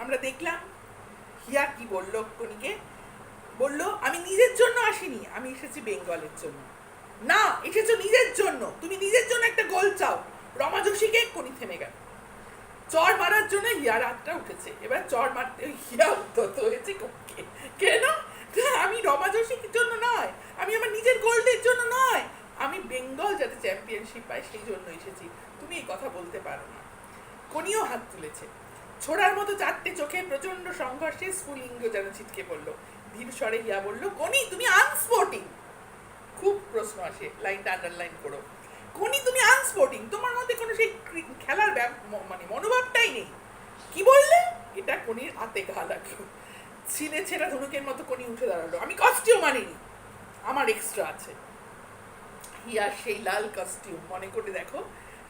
আমরা দেখলাম হিয়া কি বললো কনিকে, বলল আমি নিজের জন্য আসিনি, আমি এসেছি বেঙ্গলের জন্য। না, এসেছো নিজের জন্য, তুমি নিজের জন্য একটা গোল চাও। রমা যোশীকে কনি থেমে গেল। চর মারার জন্য হিয়ার হাতটা উঠেছে, এবার চর মারতে হিয়া উদ্ধত হয়েছে কনিকে। কেন? আমি রমা যোশীর জন্য নয়, আমি আমার নিজের গোল্ডের জন্য নয়, আমি বেঙ্গল যাতে চ্যাম্পিয়নশিপ পায় সেই জন্য এসেছি। তুমি এই কথা বলতে পারো না। কনিও হাত তুলেছে। ছোড়ার মতো চারটে চোখে প্রচন্ড সংঘর্ষে স্ফুলিঙ্গ যেন ছিটকে পড়লো। ধীর স্বরে হিয়া বলল, কনি তুমি আনস্পোর্টিং। খুব প্রশ্ন আসে, লাইনটা আন্ডারলাইন করো। কনি তুমি আনস্পোর্টিং, তোমার মধ্যে কোনো সেই খেলার মানে মনোভাবটাই নেই। কি বললে? এটা কনির হাতে ঘা লাগলো। ছিলে ছেঁড়া ধনুকের মতো কনি উঠে দাঁড়ালো। আমি কস্টিউম আনিনি, আমার এক্সট্রা আছে। হিয়ার সেই লাল কস্টিউম মনে করে দেখো,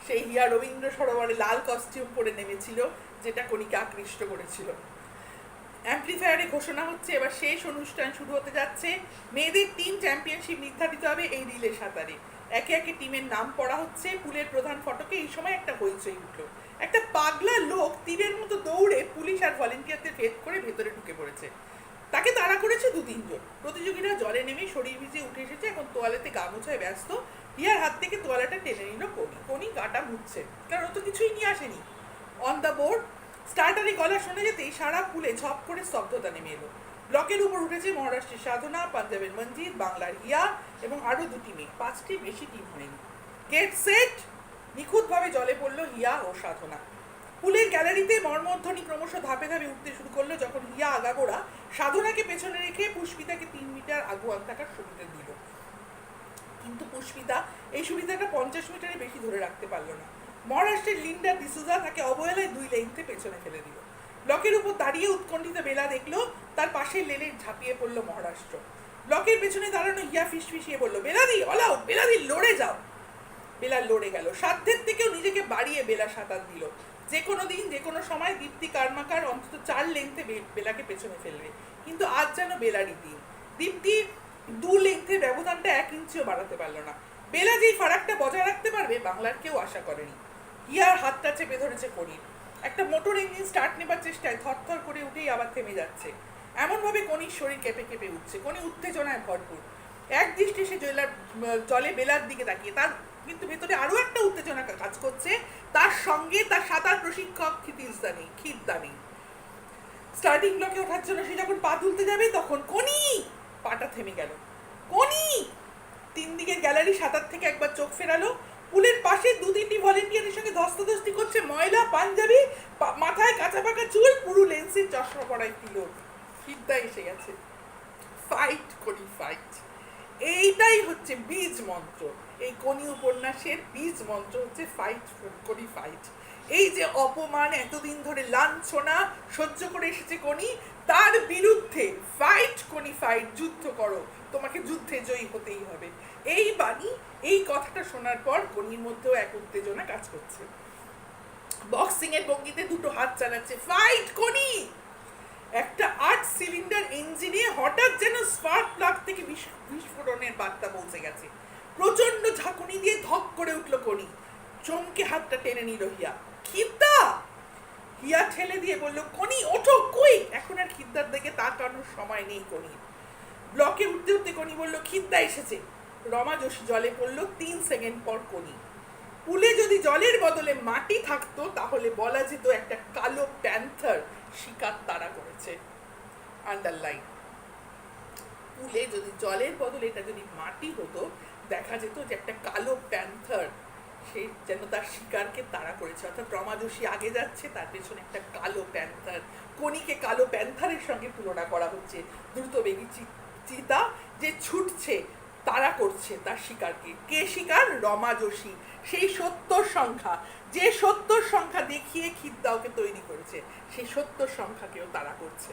সেই হিয়া রবীন্দ্র সরোবরে লাল কস্টিউম পরে নেমেছিল, যেটা কনিকে আকৃষ্ট করেছিল। অ্যাম্প্লিফায়ারে ঘোষণা হচ্ছে, এবার শেষ অনুষ্ঠান শুরু হতে যাচ্ছে। মেয়েদের টিম চ্যাম্পিয়নশিপ নির্ধারিত হবে এই রিলে সাঁতারে। একে একে টিমের নাম পড়া হচ্ছে। পুলের প্রধান ফটকে এই সময় একটা হইচই উঠলো। একটা পাগলা লোক তীরের মতো দৌড়ে পুলিশ আর ভলেন্টিয়ারদের ভেদ করে ভেতরে ঢুকে পড়েছে। তাকে তাড়া করেছে 2-3 জন। প্রতিযোগীরা জলে নেমে শরীর ভিজে উঠে এসেছে, এখন তোয়ালেতে গা মোছায় ব্যস্ত। হিয়ার হাত থেকে তোয়ালাটা টেনে নিল কনি। কনি গাটা মুছছে, কারণ ও তো কিছুই নিয়ে আসেনি। অন দ্য বোর্ড স্টার্টারে গলা শোনা যেতেই সারা পুলে ঝপ করে স্তব্ধতা নেমে এলো। ব্লকের উপর উঠেছে মহারাষ্ট্রের সাধনা, পাঞ্জাবের মঞ্জিত, বাংলার হিয়া এবং আরো 2টি মেয়ে। 5টি বেশি টিম হয়নি। Get set! নিখুঁতভাবে জলে পড়লো হিয়া ও সাধনা। পুলের গ্যালারিতে মর্মধ্বনি ক্রমশ ধাপে ধাপে উঠতে শুরু করলো, যখন হিয়া আগাগোড়া সাধনাকে পেছনে রেখে পুষ্পিতাকে 3 মিটার আগুয়ান থাকার সুবিধা দিল। কিন্তু পুষ্পিতা এই সুবিধাটা 50 মিটারে বেশি ধরে রাখতে পারলো না। মহারাষ্ট্রের লিন্ডা ডিসুজা তাকে অবহেলায় 2 লেন্থে পেছনে ফেলে দিল। ব্লকের উপর দাঁড়িয়ে উৎকণ্ঠিত বেলা দেখলো তার পাশের লেনে ঝাঁপিয়ে পড়লো মহারাষ্ট্র। ব্লকের পেছনে দাঁড়ানো হিয়া ফিসফিসিয়ে বলল, বেলাদি অল আউট, বেলাদি লড়ে যাও। বেলা লড়ে গেল। সাধ্যের থেকেও নিজেকে বাড়িয়ে বেলা সাঁতার দিল। যে কোনো দিন যে কোনো সময় দীপ্তি কারমাকার অন্তত 4 লেন্থে বেলাকে পেছনে ফেলবে, কিন্তু আজ যেন বেলারই দিন। দীপ্তি 2 লেন্থের ব্যবধানটা 1 ইঞ্চিও বাড়াতে পারলো না। বেলা যেই ফারাকটা বজায় রাখতে পারবে বাংলার কেউ আশা করেনি। হিয়ার হাতটা চেপে ধরেছে কনির। একটা মোটর ইঞ্জিন স্টার্ট নেবার চেষ্টায় থরথর করে উঠেই আবার থেমে যাচ্ছে। এমনভাবে কনির শরীর কেঁপে কেঁপে উঠছে। কনি উত্তেজনায় ভরপুর। এক দৃষ্টি সে জলে বেলার দিকে তাকিয়ে, তার কিন্তু ভেতরে আরো একটা উত্তেজনা কাজ করছে। তার সঙ্গে তার সাঁতার প্রশিক্ষক খিদদানি। স্টার্টিং ব্লকে ওঠার জন্য সে যখন পা তুলতে যাবে তখন কনি! পাটা থেমে গেল। কনি! 3 দিকের গ্যালারি সাঁতার থেকে একবার চোখ ফেরালো। পুলের পাশে 2-3টি ভলেন্টিয়ারের সঙ্গে ধস্তাধস্তি করছে ময়লা পাঞ্জাবি, মাথায় কাঁচা পাকা চুল, পুরো লেন্সের চশমা পরা একটি লোক। খিদদা এসে গেছে। ফাইট করি, ফাইট। এইটাই হচ্ছে বীজ মন্ত্র। এই কনি উপন্যাসের বীজ মন্ত্র হচ্ছে ফাইট করি, ফাইট। এই যে অপমান এতদিন ধরে লাঞ্ছনা সহ্য করে এসেছে কনি, তার বিরুদ্ধে ফাইট কনি, ফাইট, যুদ্ধ করো, তোমাকে যুদ্ধে জয়ী হতেই হবে। এই বাণী, এই কথাটা শোনার পর কনির মধ্যেও এক উত্তেজনা কাজ করছে। বক্সিং এর ভঙ্গিতে 2টো হাত চালাচ্ছে। ফাইট কনি! একটা 8 সিলিন্ডার ইঞ্জিনে হঠাৎ যেন স্পার্ক প্লাগ থেকে বিস্ফোরণের বার্তা পৌঁছে গেছে। প্রচন্ড ঝাঁকুনি দিয়ে ধক করে উঠল কনি। চমকে হাতটা টেনে নিল হিয়া। খিদ্দা! হিয়া ঠেলে দিয়ে বলল, কনি ওঠো, কুইক! এখন আর খিদ্দার দিকে তাকানোর সময় নেই কনির। ব্লকে উঠতে উঠতে কনি বলল, খিদ্দা এসেছে। রমা যোশী জলে পড়লো 3 সেকেন্ড পর কনি। পুলে যদি জলের বদলে মাটি থাকতো তাহলে বলা যেত একটা কালো প্যান্থার শিকার তাড়া করেছে। আন্ডারলাইন। পুলে যদি জলের বদলে এটা যদি মাটি হতো, দেখা যেত যে একটা কালো প্যান্থার সে যেন তার শিকারকে তাড়া করেছে। অর্থাৎ রমা যোশী আগে যাচ্ছে, তার পেছনে একটা কালো প্যান্থার। কনিকে কালো প্যান্থারের সঙ্গে তুলনা করা হচ্ছে। দ্রুতবেগী চিতা যে ছুটছে, তাড়া করছে তার শিকারকে। কে শিকার? রমা যোশী। সেই 70 সংখ্যা, যে 70 সংখ্যা দেখিয়ে খিদ্দাওকে তৈরি করেছে, সেই 70 সংখ্যাকেও তাড়া করছে।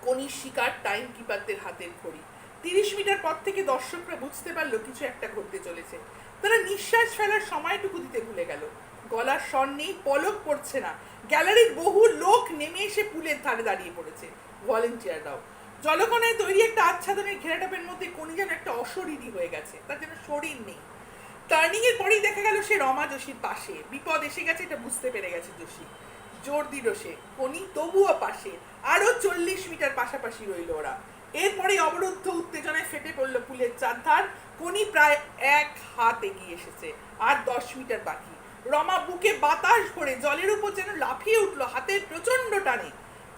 কনির শিকার টাইম কিপারদের হাতের ঘড়ি। 30 মিটার পর থেকে দর্শকরা বুঝতে পারলো কিছু একটা ঘটতে চলেছে। তারা নিঃশ্বাস ফেলার সময়টুকু দিতে ভুলে গেল। গলার স্বর নেই, পলক পড়ছে না। গ্যালারির বহু লোক নেমে এসে পুলের ধারে দাঁড়িয়ে পড়েছে। ভলেন্টিয়াররাও। জলকণায় তৈরি একটা আচ্ছাদনের ঘেরাটাপের মধ্যে কনি যেন একটা অশরীরী হয়ে গেছে, তার যেন শরীর নেই। টার্নিং এর পরেই দেখা গেল সে রমা যোশীর পাশে। বিপদ এসে গেছে, এটা বুঝতে পেরে গেছে যোশী। জোর দিল সে। কোনি তবুও পাশে, আরো 40 মিটার পাশাপাশি রইল ওরা। এরপরে অবরুদ্ধ উত্তেজনায় ফেটে পড়লো পুলের চারধার। কোনি প্রায় 1 হাত এগিয়ে এসেছে, আর 10 মিটার বাকি। রমা বুকে বাতাস ভরে জলের উপর যেন লাফিয়ে উঠলো হাতের প্রচন্ড টানে।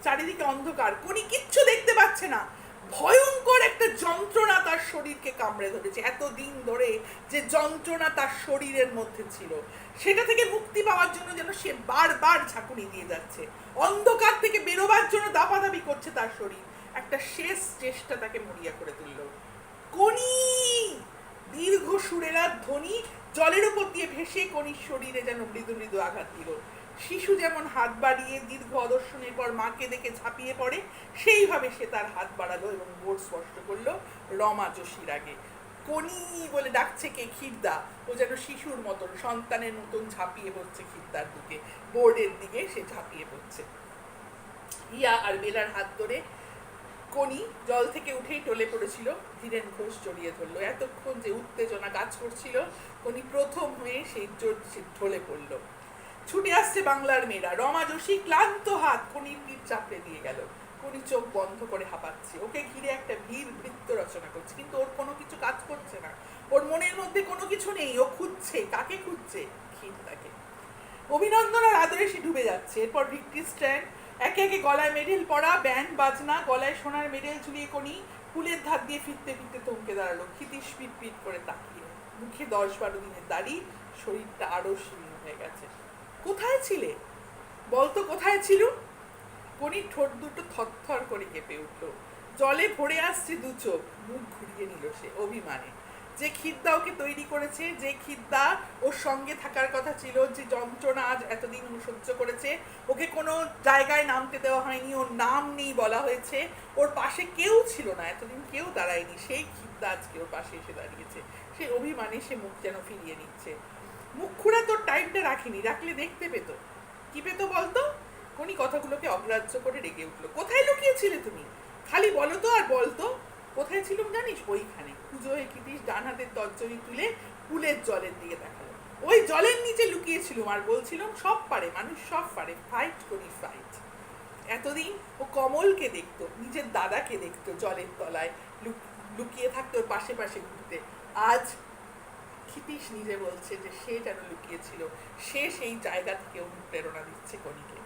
চারিদিকে অন্ধকার, কোনি কিচ্ছু দেখতে পাচ্ছে না। ভয়ঙ্কর একটা যন্ত্রণা তার শরীরকে কামড়ে ধরেছে। এতদিন ধরে যে যন্ত্রণা তার শরীরের মধ্যে ছিল, সেটা থেকে মুক্তি পাওয়ার জন্য যেন সে বারবার ঝাঁকুনি দিয়ে যাচ্ছে। অন্ধকার থেকে বেরোবার জন্য দাপাদাপি করছে তার শরীর। একটা শেষ চেষ্টা তাকে মরিয়া করে তুলল। কোনি! দীর্ঘ সুরেলা ধ্বনি জলের উপর দিয়ে ভেসে কোনির শরীরে যেন মৃদু মৃদু আঘাত দিল। শিশু যেমন হাত বাড়িয়ে দীর্ঘ অদর্শনের পর মাকে দেখে ঝাঁপিয়ে পড়ে, সেইভাবে সে তার হাত বাড়ালো এবং বোর্ড স্পর্শ করলো রমা যোশীর আগে। কোনি বলে ডাকছে কে? খিরদা। ও যেন শিশুর মতন, সন্তানের মতন ঝাঁপিয়ে পড়ছে খিরদার দিকে, বোর্ডের দিকে সে ঝাঁপিয়ে পড়ছে। ইয়া আর বেলার হাত ধরে কোনি জল থেকে উঠেই টলে পড়েছিল। ধীরেন ঘোষ জড়িয়ে ধরলো। এতক্ষণ যে উত্তেজনা কাজ করছিল, কোনি প্রথম হয়ে সেই ঢলে পড়ল। ছুটে আসছে বাংলার মেয়েরা। রমা যোশী ক্লান্ত হাত কোনির পিঠ চাপড়ে দিয়ে গেল। কোনি চোখ বন্ধ করে হাঁপাচ্ছে। ওকে ঘিরে একটা ভিড় বৃত্ত রচনা করছে, কিন্তু ওর কোনো কিছু কাজ করছে না। ওর মনের মধ্যে কোনো কিছু নেই। ও খুঁজছে, কাকে খুঁজছে? খিরদাকে। অভিনন্দন আর আদরে সে ডুবে যাচ্ছে। এরপর ভিক্টরি স্ট্যান্ড, একে একে গলায় মেডেল পরা, ব্যান্ড বাজনা, গলায় সোনার মেডেল ঝুলিয়ে কোনি পুলের ধার দিয়ে ফিরতে ফিরতে থমকে দাঁড়ালো। ক্ষিতীশ পিট পিট করে তাকিয়ে, মুখে 10-12 দিনের দাড়ি, শরীরটা আরো শীর্ণ হয়ে গেছে। কোথায় ছিলে? বলতো কোথায় ছিল? কোনির ঠোঁট দুটো থরথর করে কেঁপে উঠল। জলে ভরে আসছে দু চোখ। মুখ ঘুরিয়ে নিল সে অভিমানে। যে খিদ্দা ওকে তৈরি করেছে, যে খিদ্দা ওর সঙ্গে থাকার কথা ছিল, যে যন্ত্রণা আজ এতদিন সহ্য করেছে, ওকে কোনো জায়গায় নামতে দেওয়া হয়নি, ওর নাম নেই বলা হয়েছে, ওর পাশে কেউ ছিল না, এতদিন কেউ দাঁড়ায়নি, সেই খিদ্দা আজকে ওর পাশে এসে দাঁড়িয়েছে। সে অভিমানে সে মুখ যেন ফিরিয়ে নিচ্ছে। মুখ খুঁড়া তোর টাইমটা রাখিনি, রাখলে দেখতে পেতো। কি পেতো বলতো? কোনি কথাগুলোকে অগ্রাহ্য করে রেগে উঠলো। কোথায় লুকিয়েছিলে তুমি? খালি বলো তো আর বলতো। কোথায় ছিলাম জানিস? ওইখানে। পুজো হয়ে ক্ষিতীশ ডান হাতের তর্জনী তুলে পুলের জলের দিকে দেখালো। ওই জলের নিচে লুকিয়েছিলাম আর বলছিলাম সব পারে মানুষ, সব পারে, ফাইট করি ফাইট। এতদিন ও কমলকে দেখতো, নিজের দাদাকে দেখতো জলের তলায় লুকিয়ে থাকতো ওর পাশে পাশে ঘুরতে। আজ ক্ষিতীশ নিজে বলছে যে সে যেন লুকিয়েছিল, সে সেই জায়গা থেকে অনুপ্রেরণা দিচ্ছে কোনিকে।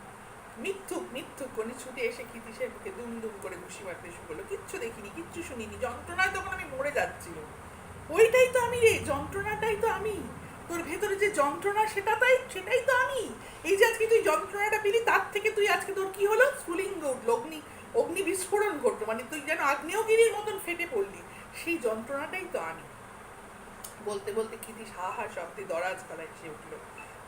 মিথ্যুক মিথ্যুক। কোনি ছুটে এসে ক্ষিতীশের বুকে দুম দুম করে ঘুষি মারতে শুরু করলো। কিচ্ছু দেখিনি, কিচ্ছু শুনিনি, যন্ত্রণায় তখন আমি মরে যাচ্ছিল। ওইটাই তো আমি রে, যন্ত্রণাটাই তো আমি। তোর ভেতরে যে যন্ত্রণা সেটাই তো আমি। এই যে আজকে তুই যন্ত্রণাটা পেলি, তার থেকে তুই আজকে তোর কি হলো? স্ফুলিঙ্গ উঠলো, অগ্নি বিস্ফোরণ ঘটলো, মানে তুই যেন আগ্নেয়গিরির মতন ফেটে পড়লি। সেই যন্ত্রণাটাই তো আমি। বলতে বলতে ক্ষিতীশ হা হা শব্দে দরাজ গলায় এসে উঠলো।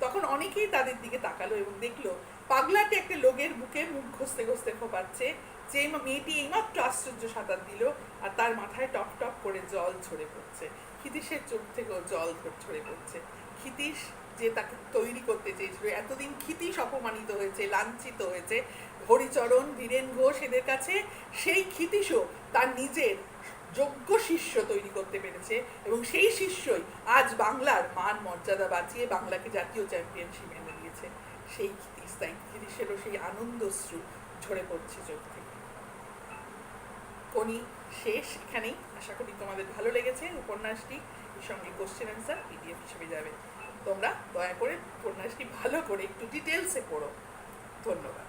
তখন অনেকেই তাদের দিকে তাকালো এবং দেখলো পাগলাটে একটা লোকের বুকে মুখ ঘষতে ঘষতে ফোপাচ্ছে। যে মেয়েটি এইমাত্র আশ্চর্য সাঁতার দিল, আর তার মাথায় টপ টপ করে জল ঝরে পড়ছে। ক্ষিতীশের চোখ থেকেও জল ঝরে পড়ছে। ক্ষিতীশ যে তাকে তৈরি করতে চেয়েছিল, এতদিন ক্ষিতীশ অপমানিত হয়েছে, লাঞ্ছিত হয়েছে হরিচরণ, বীরেন ঘোষ এদের কাছে, সেই ক্ষিতীশও তার নিজের যোগ্য শিষ্য তৈরি করতে পেরেছে, এবং সেই শিষ্যই আজ বাংলার মান মর্যাদা বাঁচিয়ে বাংলাকে জাতীয় চ্যাম্পিয়নশিপ এনে দিয়েছে। সেই ক্ষিতীশেরও সেই আনন্দশ্রু ঝরে পড়ছে চোখ থেকে। কোনি শেষ এখানেই। আশা করি তোমাদের ভালো লেগেছে উপন্যাসটি। এর সঙ্গে কোশ্চেন অ্যান্সার পিডিএফ হিসেবে যাবে। তোমরা দয়া করে উপন্যাসটি ভালো করে একটু ডিটেলসে পড়ো। ধন্যবাদ।